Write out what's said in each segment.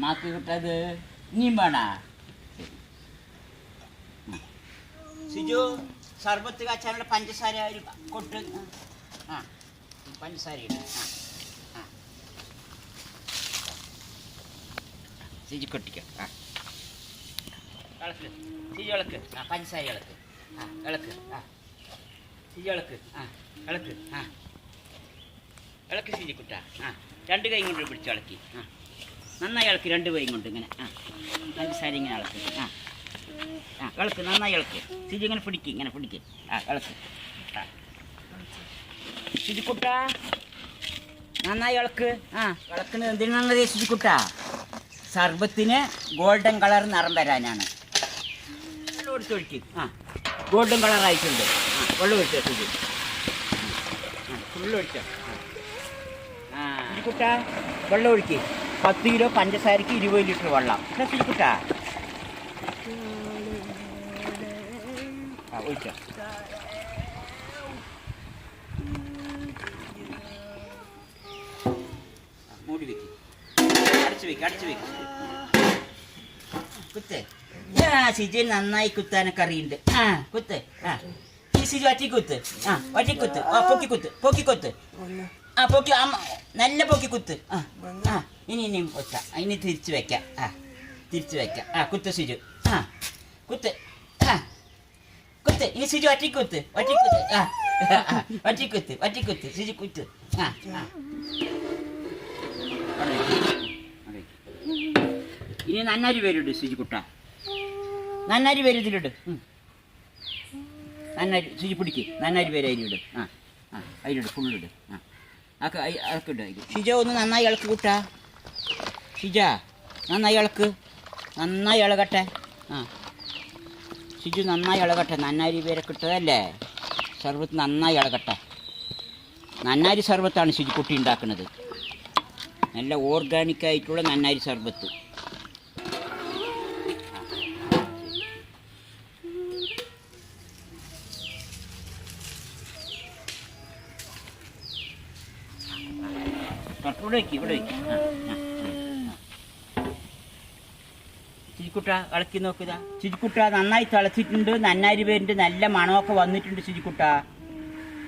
മാക്ക് കിട്ടത് ഇനിയും വേണ സിജു സർബത്ത് കാച്ചാനുള്ള പഞ്ചസാര കൊട്ട് ആ പഞ്ചസാര ഇടും ആ സിജു കൊട്ടിക്കോ ആ ഇളക്ക് സിജു ഇളക്ക് ആ പഞ്ചസാര ഇളക്ക് ആ ഇളക്ക് ആ സിജു ഇളക്ക് ആ ഇളക്ക് ആ ഇളക്ക് സിജു കുട്ട ആ രണ്ട് കൈ കൊണ്ട് പിടിച്ച് ഇളക്കി ആ നന്നായി ഇളക്ക് രണ്ട് കൈ കൊണ്ട് ഇങ്ങനെ ആ പഞ്ചസാര ഇങ്ങനെ ഇളക്ക് ആ ആ ഇളക്ക് നന്നായി ഇളക്ക് സിജു ഇങ്ങനെ പിടിക്ക് ആ ഇളക്ക് ആ സിജുക്കുട്ട നന്നായി ഇളക്ക് ആ ഇളക്കുന്നത് എന്തിനാണെന്നറിയ സിജുക്കുട്ട സർബത്തിന് ഗോൾഡൻ കളർ നിറം വരാനാണ് വെള്ളം ഒഴിച്ചൊഴിക്ക് ആ ഗോൾഡൻ കളറായിട്ടുണ്ട് ആ വെള്ളം ഒഴിച്ചോ സിജു ഫുള്ള് ഒഴിച്ചോ ആ സിജുക്കുട്ട വെള്ളം ഒഴിക്ക് 10 കിലോ പഞ്ചസാരക്ക് 20 ലിറ്റർ വെള്ളം സിജുക്കുട്ട ആ ഒഴിച്ചോ മൂടി വെക്ക് അടച്ചു വെക്ക് കുത്ത് സിജു നന്നായി കുത്താനൊക്കെ അറിയുന്നുണ്ട് ആ കുത്ത് ആ ഈ സിജു ഒറ്റക്കുത്ത് ആ ഒറ്റക്കുത്ത് ആ പൊക്കിക്കുത്ത് ആ പൊക്കി നല്ല പൊക്കി കുത്ത് ആ ആ ഇനിയും കൊത്ത ഇനി തിരിച്ചു വെക്കാം ആ കുത്ത് സിജു ആ കുത്ത് ആ കുത്ത് ഇനി സിജു ഒറ്റക്കുത്ത് ആ ഒറ്റക്കുത്ത് സിജു കുത്ത് ആ ആ ഇനി നന്നാരി പേരിട് സിജുക്കുട്ട നന്നാരി പേര് ഇതിലിട് നന്നാരി സിജു പിടിക്ക് നന്നാരി പേര് അതിലിട് ആ ആ അതിലിട് ഫുള്ളിട് ആ അതൊക്കെ ഇട് ഷിജ ഒന്ന് നന്നായി ഇളക്ക് കൂട്ട ഷിജ നന്നായി ഇളകട്ടെ ആ ഷിജു നന്നായി ഇളകട്ടെ നന്നാരി പേരൊക്കെ ഇട്ടതല്ലേ സർബത്ത് നന്നായി ഇളകട്ടെ നന്നാരി സർബത്താണ് ഷിജുക്കുട്ടി ഉണ്ടാക്കുന്നത് നല്ല ഓർഗാനിക് ആയിട്ടുള്ള നന്നാരി സർബത്ത് ഇവിടെ ചിരിക്കുട്ട ഇളക്കി നോക്കുക ചിരിക്കുട്ട നന്നായി തിളച്ചിട്ടുണ്ട് നന്നാരി പേരിൻ്റെ നല്ല മണമൊക്കെ വന്നിട്ടുണ്ട് ചിരിക്കുട്ട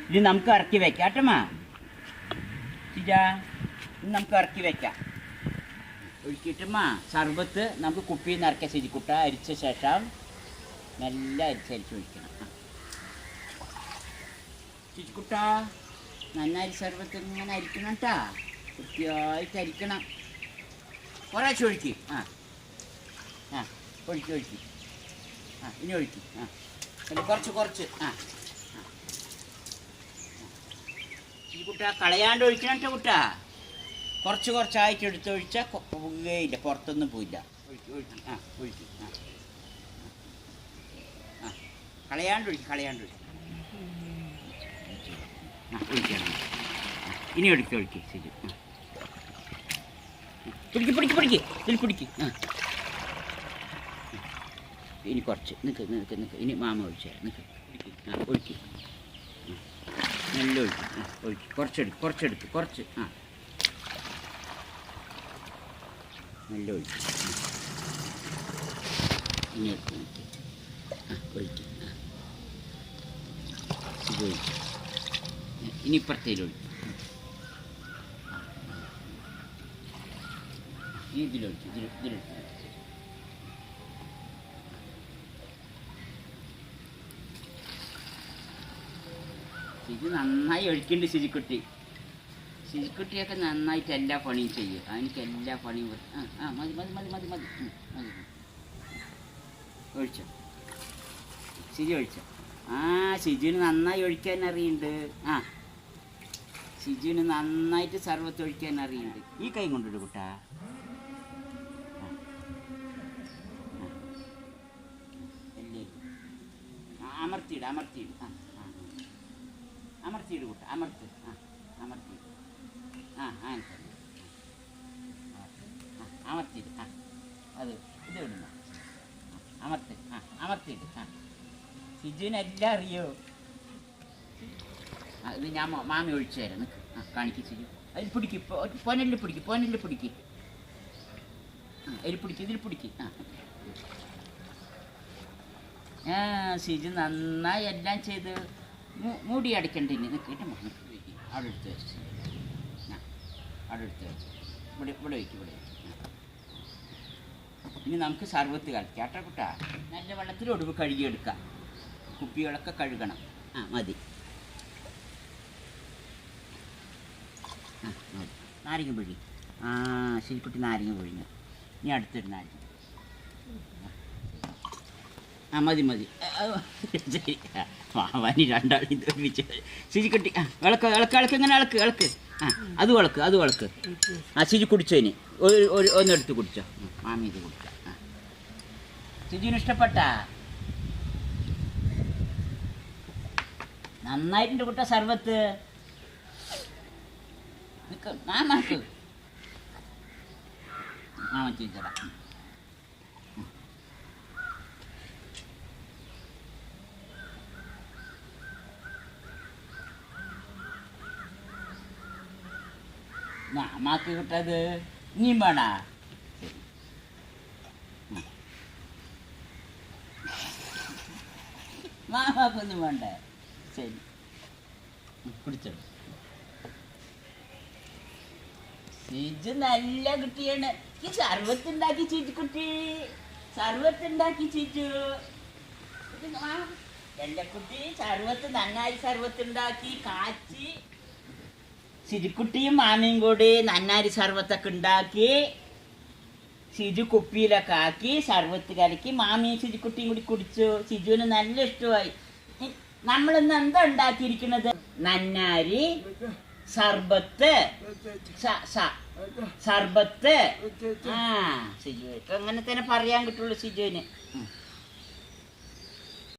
ഇത് നമുക്ക് ഇറക്കി വെക്കാം കേട്ടമ്മ ചിജ ഇത് നമുക്ക് ഇറക്കി വെക്കാം ഒഴിക്കിട്ടമ്മ സർബത്ത് നമുക്ക് കുപ്പിയിൽ നിന്ന് ഇറക്കിയ ചിരിക്കുട്ട അരിച്ച ശേഷം നല്ല അരിച്ചരിച്ച് ഒഴിക്കണം ചിരിക്കുട്ട നന്നായി സർബത്ത് ഇങ്ങനെ അരിക്കണം കേട്ടാ വൃത്തിയായിട്ട് അരിക്കണം കുറേശ്ശെ ഒഴിക്ക് ആ ആ ഒഴിക്ക് ആ ഇനി ഒഴിക്ക് ആ പിന്നെ കുറച്ച് ആ ഈ കുട്ട കളയാണ്ട് ഒഴിക്കണം കേട്ടോ കുട്ട കുറച്ചായിട്ട് എടുത്തൊഴിച്ചാൽ പോവുകയില്ല പുറത്തൊന്നും പോയില്ല ഒഴിക്ക് ആ ഒഴിക്ക് ആ ആ കളയാണ്ട് ഒഴിക്ക് ആ ഒഴിക്കണം ഇനി ഒഴിക്ക് ശരി പിടിക്ക് ഇതിൽ പിടിക്ക് ആ ഇനി കുറച്ച് നിൽക്ക് ഇനി മാമ ഒഴിച്ചാൽ നിൽക്ക് ആ ഒഴിക്ക് നല്ല ഒഴിക്ക് ആ ഒഴിക്ക് കുറച്ചെടുക്ക് കുറച്ച് ആ നല്ല ഒഴിക്ക് ഇനി എടുത്ത് നിൽക്ക് ആ ഒഴിക്ക് ആ ഇത് ഒഴിക്ക് ഇനി ഇപ്പുറത്തേലൊഴിക്ക് ഇതിലൊഴിക്ക് ഇത് നന്നായി ഒഴിക്കുന്നുണ്ട് ശിജിക്കുട്ടിയൊക്കെ നന്നായിട്ട് എല്ലാ പണിയും ചെയ്യും എനിക്ക് എല്ലാ പണിയും ആ മതി ഒഴിച്ചോ ഒഴിച്ചോ ആ ഷിജുവിന് നന്നായി ഒഴിക്കാൻ അറിയുന്നുണ്ട് ആ ഷിജുവിന് നന്നായിട്ട് സർവത്ത് ഒഴിക്കാൻ അറിയുന്നുണ്ട് ഈ കൈ കൊണ്ടിട്ട് കുട്ടാ അമർത്തിയിട് ആ അമർത്തിയിട് കൂട്ട അമർത്ത് ആ അമർത്തിയിട് ആ അമർത്തിയിട് ആ അത് ഇത് വിടുന്ന അമർത്തിയിട് ആ ഷിജുവിനെല്ലാം അറിയോ ഇത് ഞാൻ മാമി ഒഴിച്ചു തരാം നിൽക്ക് ആ കാണിക്ക് ഷിജു അതിൽ പിടിക്ക് പൊന്നലിൽ പിടിക്ക് ഇതിൽ പിടിക്കും ഇതിൽ പിടിക്കും. ആ സിജു നന്നായി എല്ലാം ചെയ്ത് മൂടി അടിക്കണ്ടിനി. നിൽക്കിട്ട് അവിടെ എടുത്ത് വെച്ച് അവിടെ എടുത്ത് വെച്ച് ഇവിടെ വയ്ക്കും ഇവിടെ. ഇനി നമുക്ക് സർവത്ത് കളിക്കാം കേട്ടോ കുട്ടാ. നല്ല വെള്ളത്തിൽ ഒടുവ് കഴുകിയെടുക്കാം. കുപ്പികളൊക്കെ കഴുകണം. മതി. മതി. നാരങ്ങ പിഴി. ശരിക്കുട്ടി നാരങ്ങ പിഴിഞ്ഞു. ഇനി അടുത്തൊരു നാരങ്ങ. മതി മതി. ശരി. മാവാനി രണ്ടാളും തോൽപ്പിച്ച് ശരിക്കുട്ടി. ഇളക്ക് ഇളക്ക് ഇളക്ക് ഇങ്ങനെ ഇളക്ക് ഇളക്ക്. അത് വളക്ക് അത് വളക്ക്. ശരി കുടിച്ചതിന് ഒന്നെടുത്ത് കുടിച്ചോ. മാമി ഇത് കുടിച്ചോ. ശിജുവിന് ഇഷ്ടപ്പെട്ട നന്നായിട്ടുണ്ട് കുട്ട സർവത്ത്. മാമാക്ക് മാമ ചോദിച്ചടാ. മാമാക്ക് കിട്ടത് ഇനിയും വേണ. മാമാക്കൊന്നും വേണ്ടേ? ശരി കുടിച്ചോ. സിജു നല്ല കുട്ടിയാണ്. ഈ സർവത്തുണ്ടാക്കി ചിജു കുട്ടി. സർവത്തുണ്ടാക്കി ചിജു. എൻ്റെ കുട്ടി സർവത്ത് നന്നായി സർവത്തുണ്ടാക്കി കാച്ചി. സിജുക്കുട്ടിയും മാമിയും കൂടി നന്നാരി സർവത്തൊക്കെ ഉണ്ടാക്കി സിജു കുപ്പിയിലൊക്കെ ആക്കി സർവത്ത് കലക്കി മാമിയും സിജുക്കുട്ടിയും കൂടി കുടിച്ചു. സിജുവിന് നല്ല ഇഷ്ടമായി. നമ്മളിന്ന് എന്താ ഉണ്ടാക്കിയിരിക്കുന്നത്? നന്നാരി സർബത്ത്. സർബത്ത്. സിജുവിക്ക് അങ്ങനെ തന്നെ പറയാൻ കിട്ടുള്ളൂ സിജുവിന്.